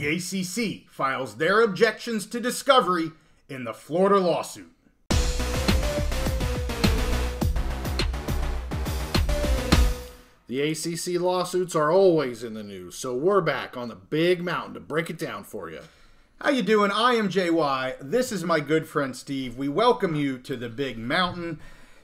the ACC files their objections to discovery in the Florida lawsuit. The ACC lawsuits are always in the news, so we're back on the big mountain to break it down for you. How you doing? I am JY. This is my good friend Steve. We welcome you to the big mountain.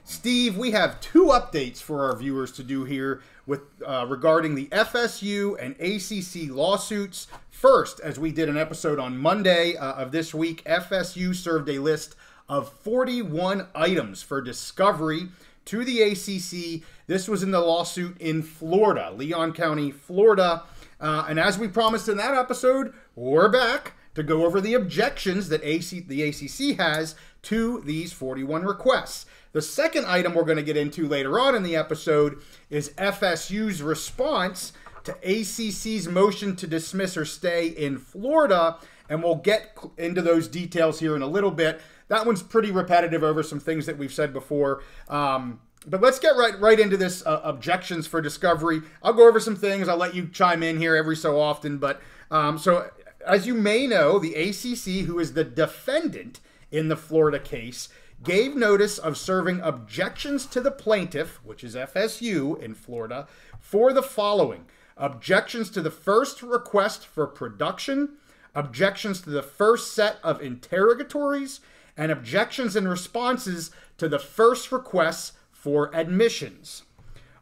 Steve, we have two updates for our viewers to do here with regarding the FSU and ACC lawsuits. First, as we did an episode on Monday of this week, FSU served a list of 41 items for discovery to the ACC. This was in the lawsuit in Florida, Leon County, Florida. And as we promised in that episode, we're back to go over the objections that the ACC has to these 41 requests. The second item we're going to get into later on in the episode is FSU's response to ACC's motion to dismiss or stay in Florida, and we'll get into those details here in a little bit. That one's pretty repetitive over some things that we've said before. But let's get right into this objections for discovery. I'll go over some things. I'll let you chime in here every so often. But so as you may know, the ACC, who is the defendant in the Florida case, gave notice of serving objections to the plaintiff, which is FSU in Florida, for the following: objections to the first request for production, objections to the first set of interrogatories, and objections and responses to the first requests for admissions.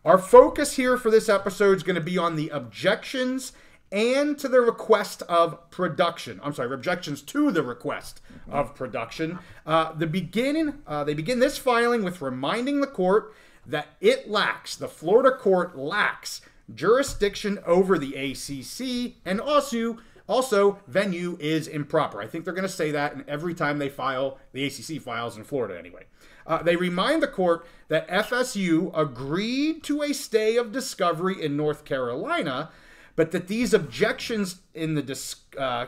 Our focus here for this episode is going to be on the objections and to the request of production. I'm sorry, objections to the request of production. They begin this filing with reminding the court that the Florida court lacks jurisdiction over the ACC, and also venue is improper. I think they're going to say that in every time they file, the ACC files in Florida anyway. They remind the court that FSU agreed to a stay of discovery in North Carolina, but that these objections in the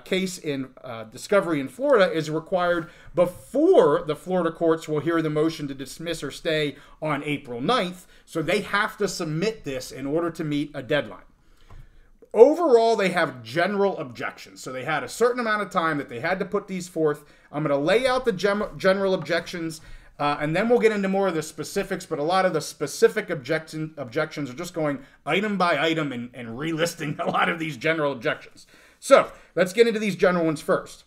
case in discovery in Florida is required before the Florida courts will hear the motion to dismiss or stay on April 9th, so they have to submit this in order to meet a deadline. Overall, they have general objections, so they had a certain amount of time that they had to put these forth. I'm going to lay out the general objections, and then we'll get into more of the specifics, but a lot of the specific objections are just going item by item and relisting a lot of these general objections. So let's get into these general ones first.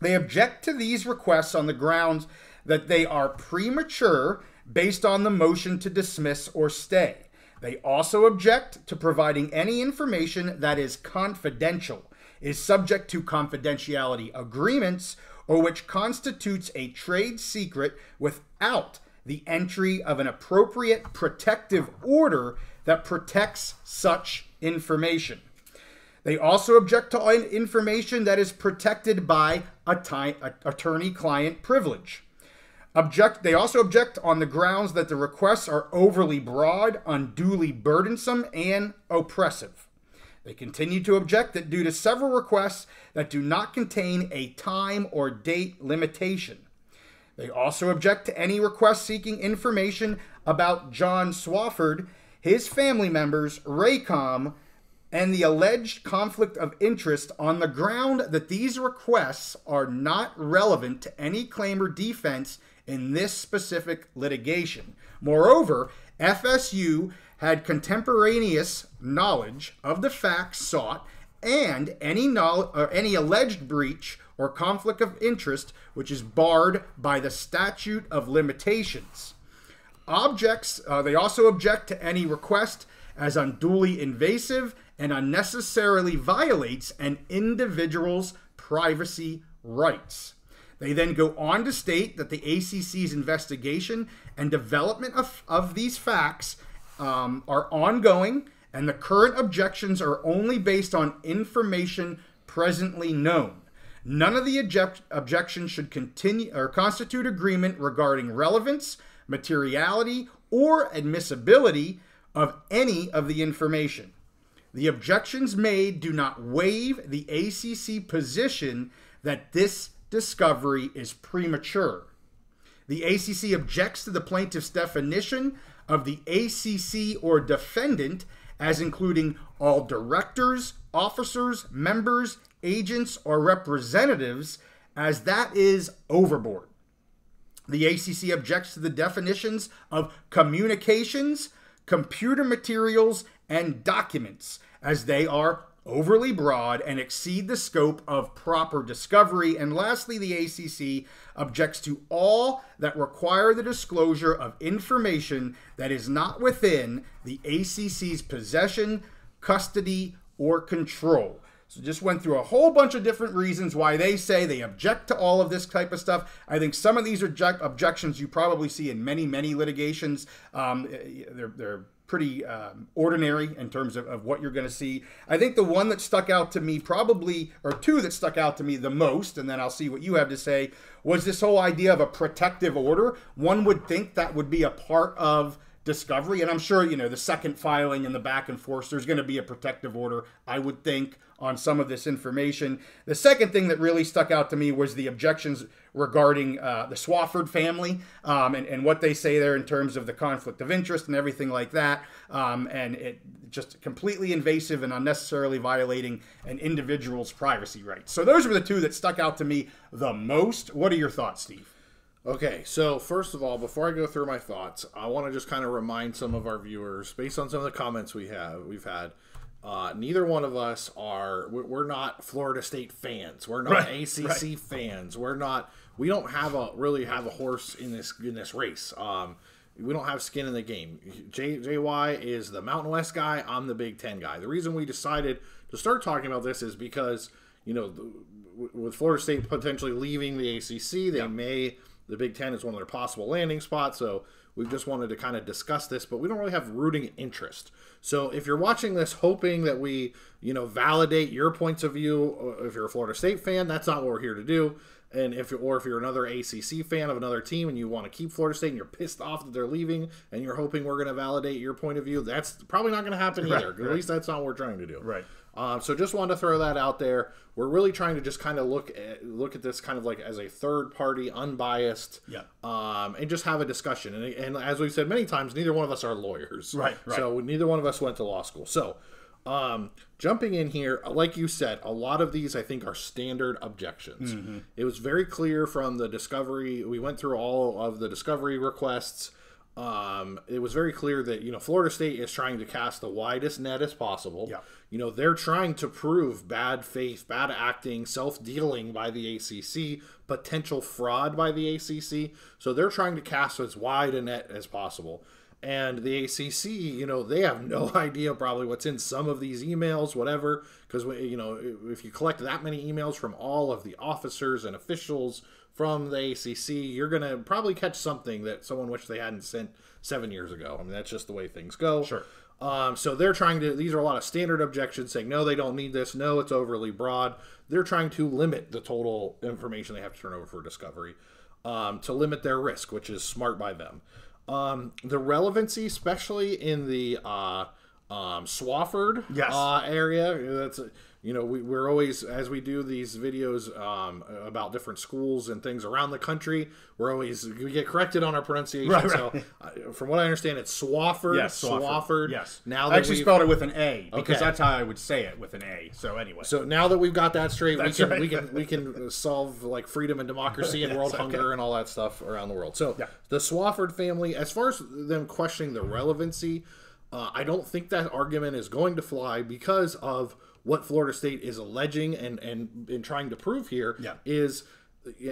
They object to these requests on the grounds that they are premature based on the motion to dismiss or stay. They also object to providing any information that is confidential, is subject to confidentiality agreements, or which constitutes a trade secret without the entry of an appropriate protective order that protects such information. They also object to information that is protected by attorney-client privilege. They also object on the grounds that the requests are overly broad, unduly burdensome, and oppressive. They continue to object that due to several requests that do not contain a time or date limitation. They also object to any request seeking information about John Swafford, his family members, Raycom, and the alleged conflict of interest on the ground that these requests are not relevant to any claim or defense in this specific litigation. Moreover, FSU had contemporaneous knowledge of the facts sought and any alleged breach or conflict of interest which is barred by the statute of limitations. They also object to any request as unduly invasive and unnecessarily violates an individual's privacy rights. They then go on to state that the ACC's investigation and development of these facts are ongoing, and the current objections are only based on information presently known. None of the objections should continue or constitute agreement regarding relevance, materiality, or admissibility of any of the information. The objections made do not waive the ACC position that this discovery is premature. The ACC objects to the plaintiff's definition of the ACC or defendant as including all directors, officers, members, agents, or representatives, as that is overboard. The ACC objects to the definitions of communications, computer materials, and documents, as they are overly broad and exceed the scope of proper discovery. And lastly, the ACC objects to all that require the disclosure of information that is not within the ACC's possession, custody, or control. So just went through a whole bunch of different reasons why they say they object to all of this type of stuff. I think some of these objections you probably see in many, many litigations. They're pretty ordinary in terms of what you're going to see. I think the one that stuck out to me probably, or two that stuck out to me the most, and then I'll see what you have to say, was this whole idea of a protective order. One would think that would be a part of discovery, and I'm sure, you know, the second filing and the back and forth, there's going to be a protective order, I would think, on some of this information. The second thing that really stuck out to me was the objections regarding the Swofford family and what they say there in terms of the conflict of interest and everything like that, and it just completely invasive and unnecessarily violating an individual's privacy rights. So those were the two that stuck out to me the most. What are your thoughts, Steve? Okay, so first of all, before I go through my thoughts, I want to just kind of remind some of our viewers, based on some of the comments we've had, neither one of us we're not Florida State fans. We're not ACC fans. We don't really have a horse in this race. We don't have skin in the game. JY is the Mountain West guy. I'm the Big Ten guy. The reason we decided to start talking about this is because, you know, with Florida State potentially leaving the ACC, the Big Ten is one of their possible landing spots, so we just wanted to kind of discuss this, but we don't really have rooting interest. So if you're watching this hoping that we, you know, validate your points of view, if you're a Florida State fan, that's not what we're here to do. And if you're another ACC fan of another team and you want to keep Florida State and you're pissed off that they're leaving and you're hoping we're going to validate your point of view, that's probably not going to happen either. At least that's not what we're trying to do. Right. So just wanted to throw that out there. We're really trying to just kind of look at this kind of like as a third party, unbiased, and just have a discussion. And as we've said many times, neither one of us are lawyers. Right. So neither one of us went to law school. So jumping in here, like you said, a lot of these I think are standard objections. Mm-hmm. It was very clear from the discovery. We went through all of the discovery requests. It was very clear that, you know, Florida State is trying to cast the widest net as possible. Yeah. You know, they're trying to prove bad faith, bad acting, self-dealing by the ACC, potential fraud by the ACC. So they're trying to cast as wide a net as possible. And the ACC, you know, they have no idea probably what's in some of these emails, whatever, because, you know, if you collect that many emails from all of the officers and officials from the ACC, you're going to probably catch something that someone wished they hadn't sent 7 years ago. I mean, that's just the way things go. Sure. So they're trying to, these are a lot of standard objections saying, no, they don't need this. No, it's overly broad. They're trying to limit the total information they have to turn over for discovery, to limit their risk, which is smart by them. The relevancy, especially in the Swofford area, that's you know, we're always, as we do these videos about different schools and things around the country, we get corrected on our pronunciation. Right. So from what I understand, it's Swofford. Yes, Swofford. Yes. Now that I actually spelled it with an A because that's how I would say it, with an A. So anyway. So now that we've got that straight, we can solve like freedom and democracy and world hunger and all that stuff around the world. So the Swofford family, as far as them questioning the relevancy, I don't think that argument is going to fly because of what Florida State is alleging and trying to prove here is,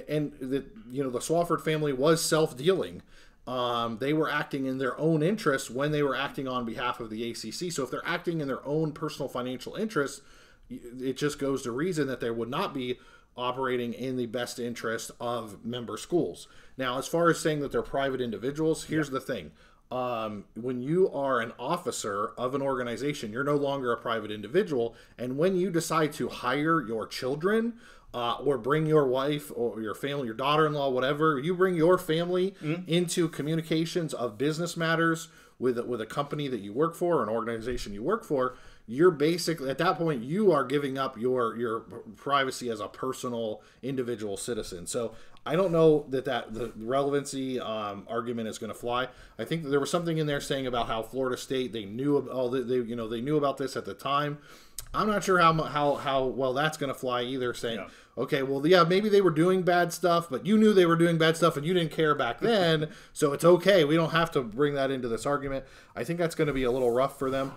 and that, you know, the Swofford family was self-dealing. They were acting in their own interest when they were acting on behalf of the ACC. So if they're acting in their own personal financial interests, it just goes to reason that they would not be operating in the best interest of member schools. Now, as far as saying that they're private individuals, here's the thing. When you are an officer of an organization, you're no longer a private individual. And when you decide to hire your children, or bring your wife or your family, your daughter-in-law, whatever, you bring your family into communications of business matters with a company that you work for, or an organization you work for, you're basically, at that point, you are giving up your privacy as a personal individual citizen. So I don't know that the relevancy argument is going to fly. I think that there was something in there saying about how Florida State, they knew about they knew about this at the time. I'm not sure how well that's going to fly either, saying, okay, well, yeah, maybe they were doing bad stuff, but you knew they were doing bad stuff and you didn't care back then, so it's okay. We don't have to bring that into this argument. I think that's going to be a little rough for them.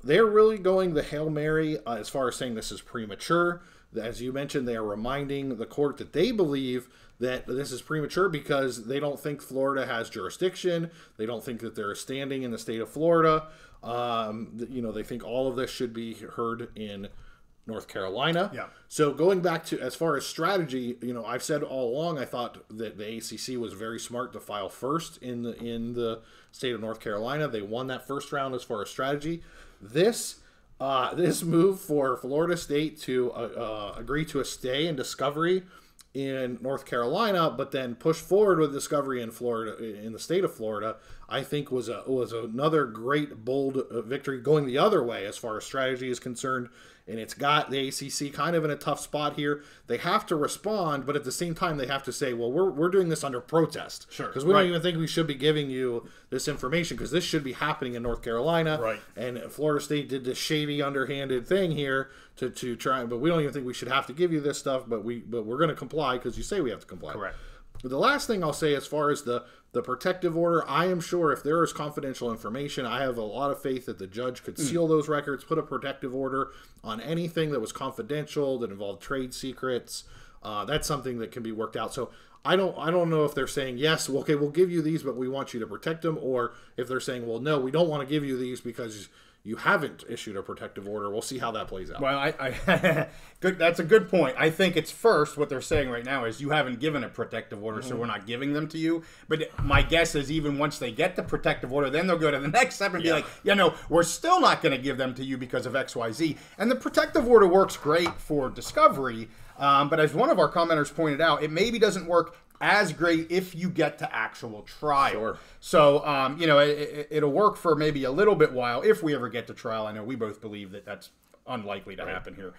They're really going the Hail Mary as far as saying this is premature. As you mentioned, they are reminding the court that they believe that this is premature because they don't think Florida has jurisdiction. They don't think that they're standing in the state of Florida. They think all of this should be heard in North Carolina. Yeah. So going back to as far as strategy, I've said all along I thought that the ACC was very smart to file first in the state of North Carolina. They won that first round as far as strategy. This move for Florida State to agree to a stay in discovery in North Carolina, but then push forward with discovery in Florida, in the state of Florida, I think was another great bold victory going the other way as far as strategy is concerned. And it's got the ACC kind of in a tough spot here. They have to respond, but at the same time, they have to say, well, we're doing this under protest. Sure. Because we don't even think we should be giving you this information because this should be happening in North Carolina. Right. And Florida State did this shady, underhanded thing here to try, but we don't even think we should have to give you this stuff, but we're going to comply because you say we have to comply. Correct. But the last thing I'll say as far as the protective order, I am sure if there is confidential information, I have a lot of faith that the judge could seal those records, put a protective order on anything that was confidential, that involved trade secrets. That's something that can be worked out. So I don't know if they're saying, yes, well, okay, we'll give you these, but we want you to protect them, or if they're saying, well, no, we don't want to give you these because you haven't issued a protective order. We'll see how that plays out. Well, good. That's a good point. I think it's first what they're saying right now is you haven't given a protective order, so we're not giving them to you. But my guess is even once they get the protective order, then they'll go to the next step and be like, no, we're still not going to give them to you because of X, Y, Z. And the protective order works great for discovery. But as one of our commenters pointed out, it maybe doesn't work as great if you get to actual trial. Sure. So, it'll work for maybe a little bit while if we ever get to trial. I know we both believe that that's unlikely to happen here.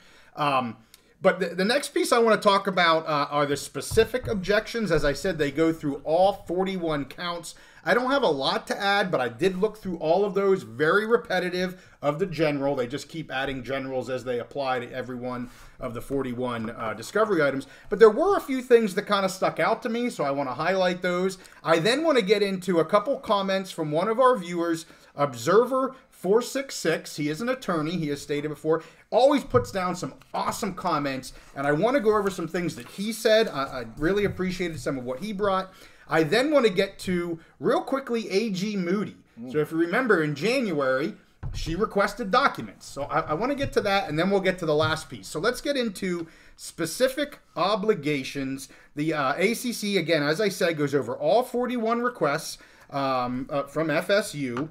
But the next piece I want to talk about are the specific objections. As I said, they go through all 41 counts. I don't have a lot to add, but I did look through all of those. Very repetitive of the general. They just keep adding generals as they apply to every one of the 41 discovery items. But there were a few things that kind of stuck out to me, so I want to highlight those. I then want to get into a couple comments from one of our viewers, Observer 466. He is an attorney, he has stated before, always puts down some awesome comments, and I want to go over some things that he said. I really appreciated some of what he brought. I then want to get to, real quickly, AG Moody. So if you remember, in January, she requested documents. So I want to get to that, and then we'll get to the last piece. So let's get into specific obligations. The ACC, again, as I said, goes over all 41 requests from FSU.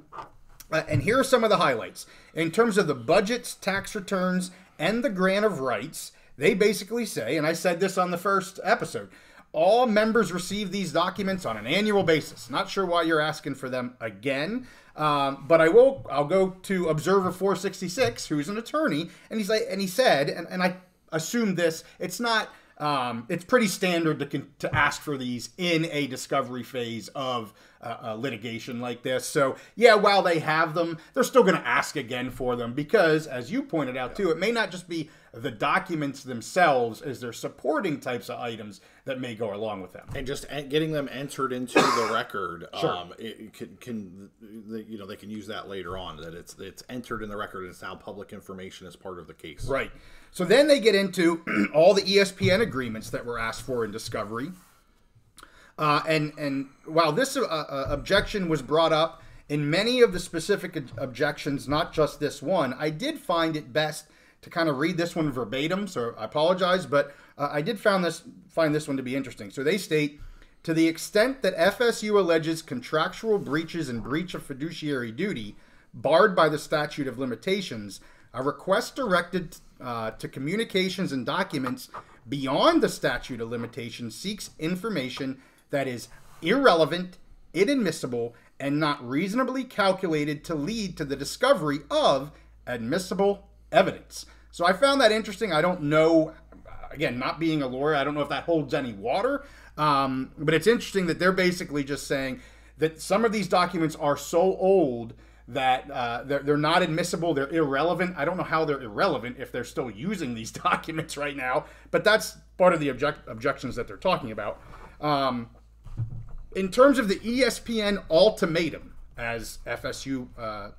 And here are some of the highlights. In terms of the budgets, tax returns, and the grant of rights, they basically say, and I said this on the first episode, all members receive these documents on an annual basis. Not sure why you're asking for them again, but I'll go to Observer 466, who's an attorney, and he said, and I assume this, it's not, it's pretty standard to ask for these in a discovery phase of litigation like this. So yeah, while they have them, they're still going to ask again for them because, as you pointed out too, it may not just be the documents themselves as their supporting types of items that may go along with them, and just getting them entered into the record. Sure. It they can use that later on, that it's entered in the record and it's now public information as part of the case. Right. So then they get into all the ESPN agreements that were asked for in discovery. And while this objection was brought up in many of the specific objections, not just this one, I did find it best to kind of read this one verbatim, so I apologize, but I did find this one to be interesting. So they state, to the extent that FSU alleges contractual breaches and breach of fiduciary duty barred by the statute of limitations, a request directed to communications and documents beyond the statute of limitations seeks information that is irrelevant, inadmissible, and not reasonably calculated to lead to the discovery of admissible evidence. So I found that interesting. I don't know, again, not being a lawyer, I don't know if that holds any water, but it's interesting that they're basically just saying that some of these documents are so old that they're not admissible, they're irrelevant. I don't know how they're irrelevant if they're still using these documents right now, but that's part of the objections that they're talking about. In terms of the ESPN ultimatum, as FSU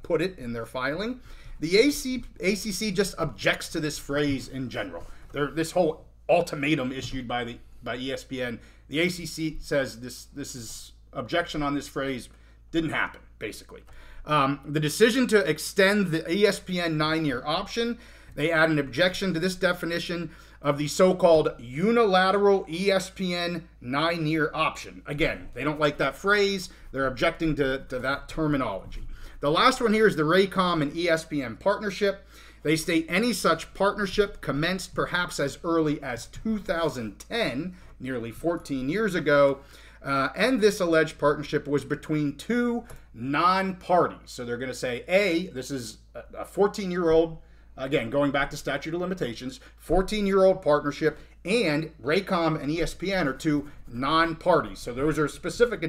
put it in their filing, the ACC just objects to this phrase in general. This whole ultimatum issued by ESPN, the ACC says this is objection on this phrase didn't happen, basically. The decision to extend the ESPN 9-year option, they add an objection to this definition of the so-called unilateral ESPN 9-year option. Again, they don't like that phrase. They're objecting to that terminology. The last one here is the Raycom and ESPN partnership. They state any such partnership commenced perhaps as early as 2010, nearly 14 years ago, and this alleged partnership was between two non-parties. So they're going to say, A, this is a 14-year-old, again, going back to statute of limitations, 14-year-old partnership, and Raycom and ESPN are two non-parties. So those are specific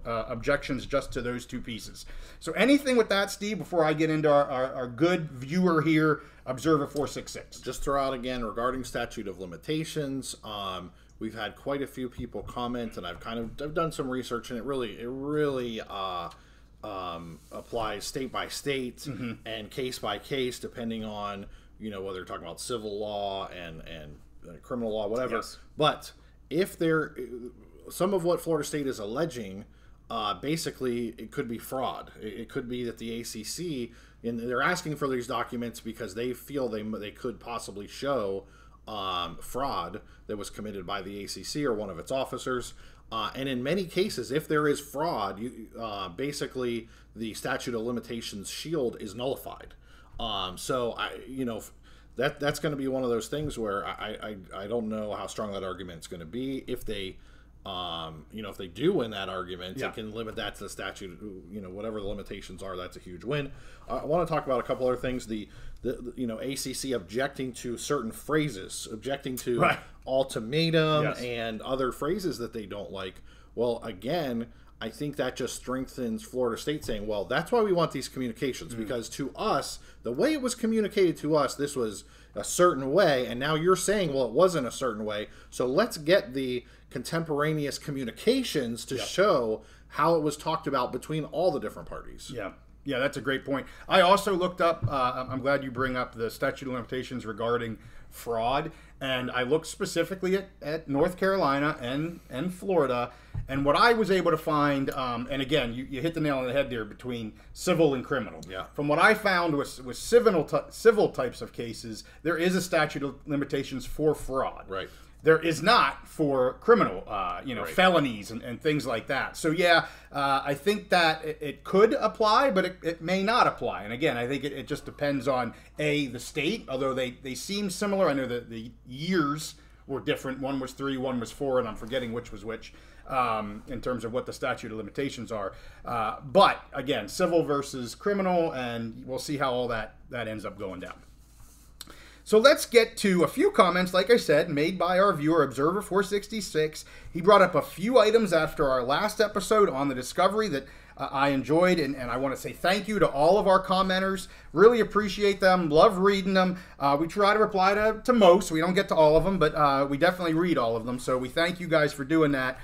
objections just to those two pieces. So anything with that, Steve, before I get into our good viewer here, Observer 466? Just throw out again regarding statute of limitations. We've had quite a few people comment, and I've done some research, and it really applies state by state and case by case, depending on whether you're talking about civil law and criminal law, whatever. Yes. But if some of what Florida State is alleging, basically it could be fraud. It could be that the ACC, and they're asking for these documents because they feel they could possibly show fraud that was committed by the ACC or one of its officers. And in many cases, if there is fraud, basically the statute of limitations shield is nullified. So that's going to be one of those things where I don't know how strong that argument's going to be. If they if they do win that argument, it can limit that to the statute. Whatever the limitations are, that's a huge win. I want to talk about a couple other things. The ACC objecting to certain phrases, objecting to ultimatum and other phrases that they don't like. Well, again, I think that just strengthens Florida State saying, well, that's why we want these communications, because to us, the way it was communicated to us, this was a certain way, and now you're saying, well, it wasn't a certain way, so let's get the contemporaneous communications to show how it was talked about between all the different parties. Yeah, that's a great point. I also looked up, I'm glad you bring up the statute of limitations regarding fraud, and I looked specifically at North Carolina and Florida, and what I was able to find, and again, you hit the nail on the head there between civil and criminal. From what I found was civil types of cases, there is a statute of limitations for fraud. There is not for criminal, felonies and things like that. So I think that it could apply, but it may not apply. And again, I think it just depends on the state. Although they seem similar. I know that the years were different. One was 3, one was 4, and I'm forgetting which was which in terms of what the statute of limitations are. But again, civil versus criminal, and we'll see how all that ends up going down. So let's get to a few comments, like I said, made by our viewer, Observer 466. He brought up a few items after our last episode on the Discovery that I enjoyed, and I want to say thank you to all of our commenters. Really appreciate them, love reading them. We try to reply to most. We don't get to all of them, but we definitely read all of them, so we thank you guys for doing that.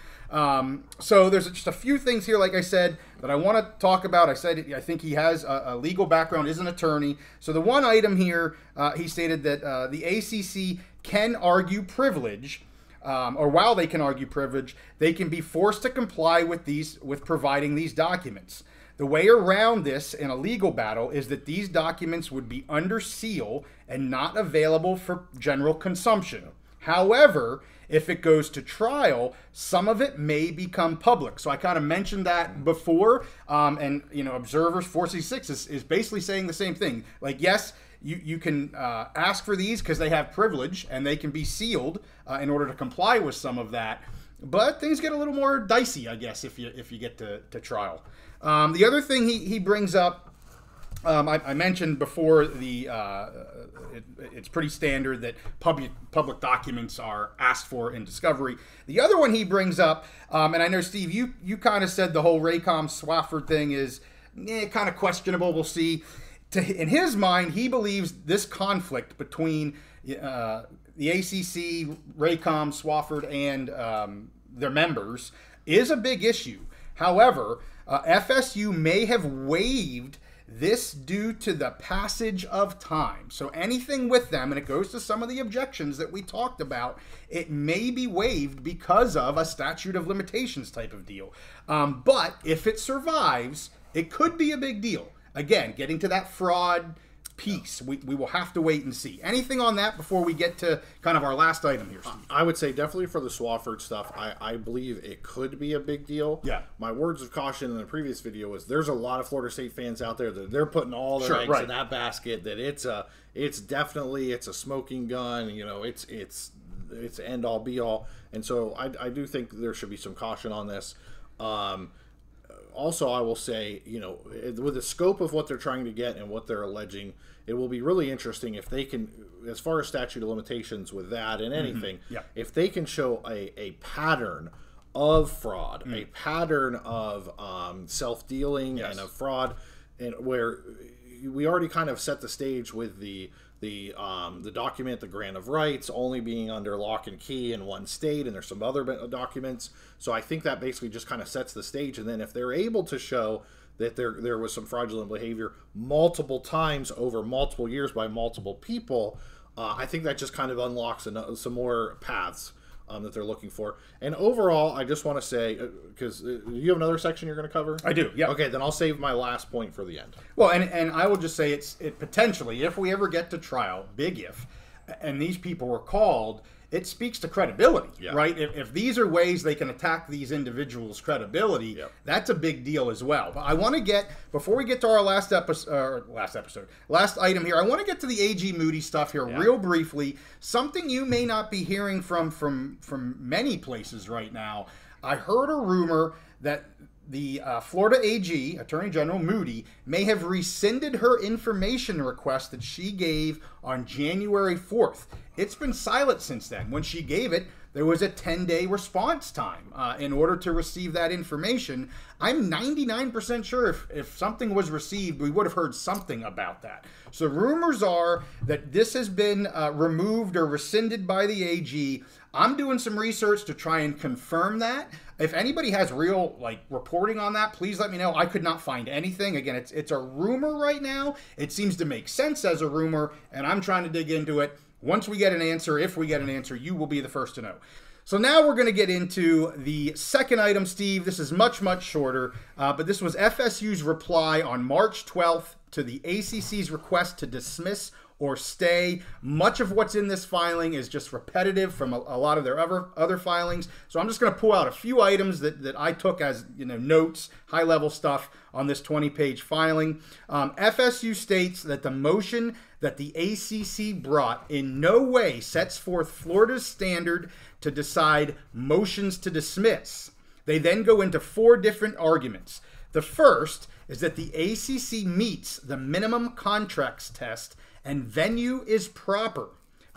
So there's just a few things here, like I said, that I want to talk about. I said I think he has a legal background, is an attorney. So the one item here, he stated that the ACC can argue privilege, or while they can argue privilege, they can be forced to comply with providing these documents. The way around this in a legal battle is that these documents would be under seal and not available for general consumption. However, if it goes to trial, some of it may become public. So I kind of mentioned that before, and Observers 466 is basically saying the same thing. Like, yes, you can ask for these because they have privilege and they can be sealed in order to comply with some of that. But things get a little more dicey, I guess, if you get to trial. The other thing he brings up, I mentioned before, it's pretty standard that public documents are asked for in Discovery. The other one he brings up, and I know, Steve, you kind of said the whole Raycom Swafford thing is kind of questionable. We'll see. In his mind, he believes this conflict between the ACC, Raycom, Swofford, and their members is a big issue. However, FSU may have waived this due to the passage of time. So anything with them, and it goes to some of the objections that we talked about, it may be waived because of a statute of limitations type of deal. But if it survives, it could be a big deal. Again, getting to that fraud piece, we will have to wait and see. Anything on that before we get to kind of our last item here, Steve? I would say definitely for the Swofford stuff, I believe it could be a big deal. Yeah. My words of caution in the previous video was there's a lot of Florida State fans out there that they're putting all their eggs in that basket, that it's definitely a smoking gun, you know, it's end all be all. And so I do think there should be some caution on this. Also, I will say, you know, with the scope of what they're trying to get and what they're alleging, it will be really interesting if they can, as far as statute of limitations with that and anything, if they can show a pattern of fraud, a pattern of self-dealing and of fraud, and where we already kind of set the stage with the document, the grant of rights, only being under lock and key in one state, and there's some other documents. So I think that basically just kind of sets the stage. And then if they're able to show that there was some fraudulent behavior multiple times over multiple years by multiple people, I think that just kind of unlocks some more paths that they're looking for. And overall, I just want to say, because you have another section you're going to cover? I do, yeah. Okay, then I'll save my last point for the end. Well, and I will just say it potentially, if we ever get to trial, big if, and these people were called, it speaks to credibility, right? If these are ways they can attack these individuals' credibility, that's a big deal as well. But I want to get, before we get to our last item here, I want to get to the AG Moody stuff here real briefly. Something you may not be hearing from many places right now. I heard a rumor that the Florida AG, Attorney General Moody, may have rescinded her information request that she gave on January 4th. It's been silent since then. When she gave it, there was a 10-day response time in order to receive that information. I'm 99% sure if something was received, we would have heard something about that. So rumors are that this has been removed or rescinded by the AG. I'm doing some research to try and confirm that. If anybody has real reporting on that, please let me know. I could not find anything. Again, it's a rumor right now. It seems to make sense as a rumor, and I'm trying to dig into it. Once we get an answer, if we get an answer, you will be the first to know. So now we're going to get into the second item, Steve. This is much, much shorter, but this was FSU's reply on March 12th to the ACC's request to dismiss or stay. Much of what's in this filing is just repetitive from a lot of their other filings. So I'm just going to pull out a few items that I took as notes, high-level stuff on this 20-page filing. FSU states that the motion that the ACC brought in no way sets forth Florida's standard to decide motions to dismiss. They then go into 4 different arguments. The first is that the ACC meets the minimum contracts test and venue is proper.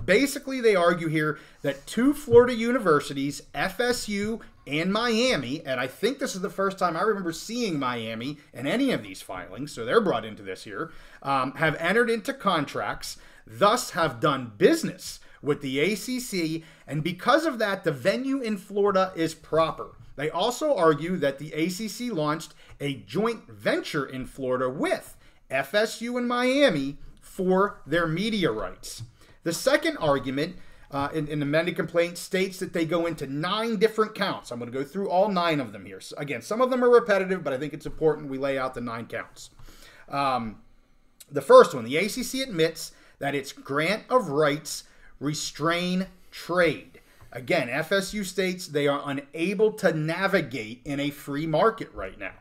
Basically, they argue here that 2 Florida universities, FSU and Miami, and I think this is the first time I remember seeing Miami in any of these filings, so they're brought into this here, have entered into contracts, thus have done business with the ACC, and because of that, the venue in Florida is proper. They also argue that the ACC launched a joint venture in Florida with FSU and Miami for their media rights. The second argument in the amended complaint states that they go into 9 different counts. I'm going to go through all 9 of them here. So again, some of them are repetitive, but I think it's important we lay out the 9 counts. The first one, the ACC admits that its grant of rights restrain trade. Again, FSU states they are unable to navigate in a free market right now.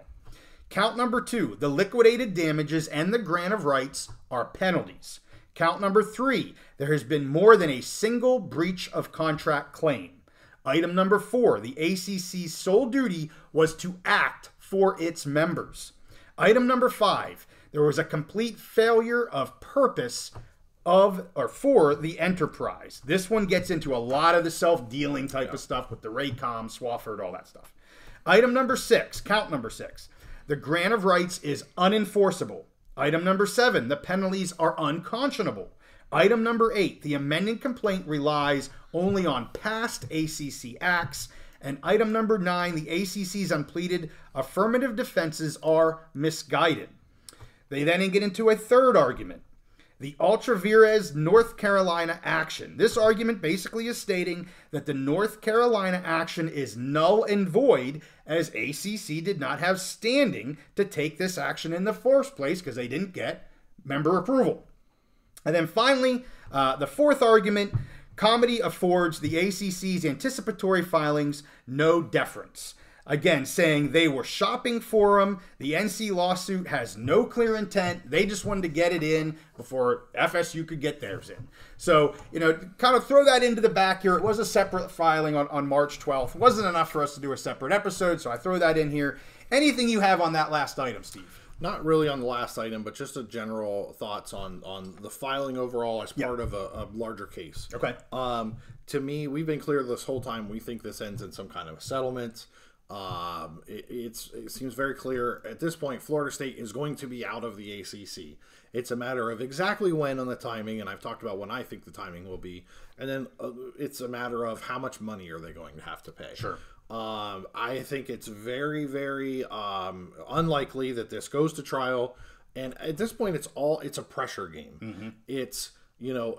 Count number 2, the liquidated damages and the grant of rights are penalties. Count number 3, there has been more than a single breach of contract claim. Item number 4, the ACC's sole duty was to act for its members. Item number 5, there was a complete failure of purpose for the enterprise. This one gets into a lot of the self-dealing type of stuff with the Raycom, Swofford, all that stuff. Item number 6, count number 6. the grant of rights is unenforceable. Item number 7, the penalties are unconscionable. Item number 8, the amended complaint relies only on past ACC acts. And item number 9, the ACC's unpleaded affirmative defenses are misguided. They then get into a third argument, the Ultra Vires North Carolina action. This argument basically is stating that the North Carolina action is null and void, as ACC did not have standing to take this action in the first place because they didn't get member approval. And then finally, the fourth argument, Comedy affords the ACC's anticipatory filings no deference. Again, saying they were shopping for them. The NC lawsuit has no clear intent. They just wanted to get it in before FSU could get theirs in. So, kind of throw that into the back here. It was a separate filing on March 12th. It wasn't enough for us to do a separate episode, so I throw that in here. Anything you have on that last item, Steve? Not really on the last item, but just a general thoughts on the filing overall as part of a larger case. Okay. To me, we've been clear this whole time. We think this ends in some kind of a settlement. It seems very clear at this point. Florida State is going to be out of the ACC. It's a matter of exactly when on the timing, and I've talked about when I think the timing will be, and then it's a matter of how much money are they going to have to pay. Sure. I think it's very, very unlikely that this goes to trial, and at this point, it's a pressure game. Mm-hmm. It's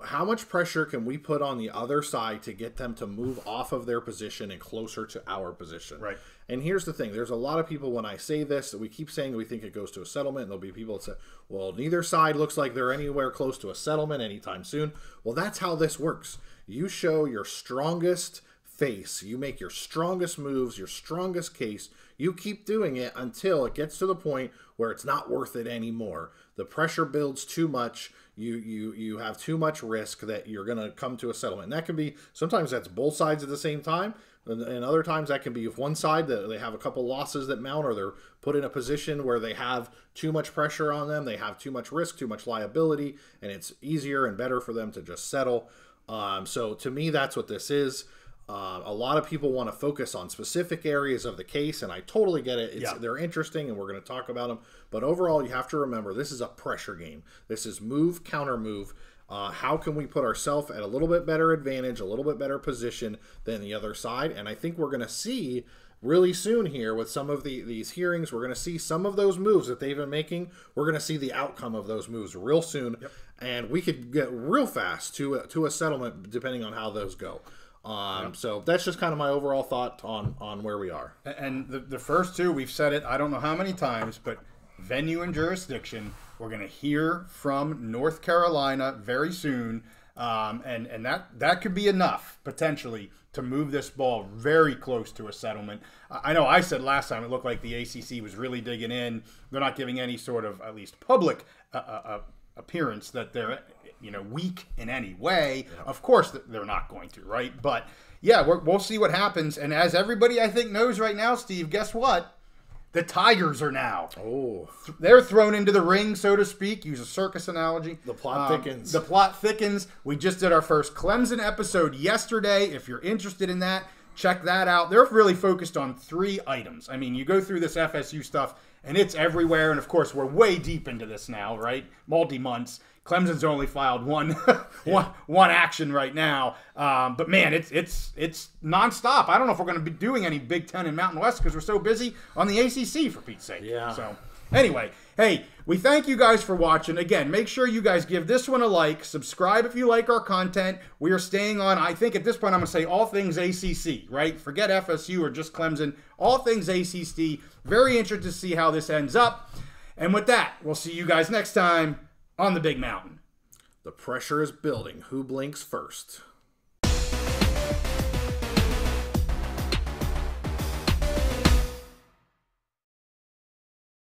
how much pressure can we put on the other side to get them to move off of their position and closer to our position? Right. And here's the thing. There's a lot of people, when I say this, that we keep saying we think it goes to a settlement, and there'll be people that say, well, neither side looks like they're anywhere close to a settlement anytime soon. Well, that's how this works. You show your strongest face. You make your strongest moves, your strongest case. You keep doing it until it gets to the point where it's not worth it anymore. The pressure builds too much. You have too much risk that you're going to come to a settlement. And that can be, sometimes that's both sides at the same time. And other times that can be if one side that they have a couple losses that mount, or they're put in a position where they have too much pressure on them. They have too much risk, too much liability, and it's easier and better for them to just settle. So to me, that's what this is. A lot of people want to focus on specific areas of the case, and I totally get it. They're interesting, and we're going to talk about them. But overall, you have to remember, this is a pressure game. This is move, counter move. How can we put ourselves at a little bit better advantage, a little bit better position than the other side? And I think we're going to see really soon here with some of these hearings, we're going to see some of those moves that they've been making. We're going to see the outcome of those moves real soon. Yep. And we could get real fast to a settlement depending on how those go. So that's just kind of my overall thought on where we are. And the first two, we've said it, I don't know how many times, but venue and jurisdiction, we're going to hear from North Carolina very soon. And that could be enough, potentially, to move this ball very close to a settlement. I know I said last time it looked like the ACC was really digging in. They're not giving any sort of, at least public, appearance that they're weak in any way. Yeah. Of course they're not going to, right? But yeah, we'll see what happens. And as everybody I think knows right now, Steve, guess what? The Tigers are now. Oh. They're thrown into the ring, so to speak. Use a circus analogy. The plot thickens. The plot thickens. We just did our first Clemson episode yesterday. If you're interested in that, check that out. They're really focused on 3 items. I mean, you go through this FSU stuff, and it's everywhere. And, of course, we're way deep into this now, right? Multi-months. Clemson's only filed one action right now. But, man, it's nonstop. I don't know if we're going to be doing any Big Ten and Mountain West because we're so busy on the ACC, for Pete's sake. Yeah. So, anyway, hey, we thank you guys for watching. Again, make sure you guys give this one a like. Subscribe if you like our content. We are staying on, I think at this point I'm going to say all things ACC, right? Forget FSU or just Clemson. All things ACC. Very interested to see how this ends up. And with that, we'll see you guys next time on the Big Mountain. The pressure is building. Who blinks first?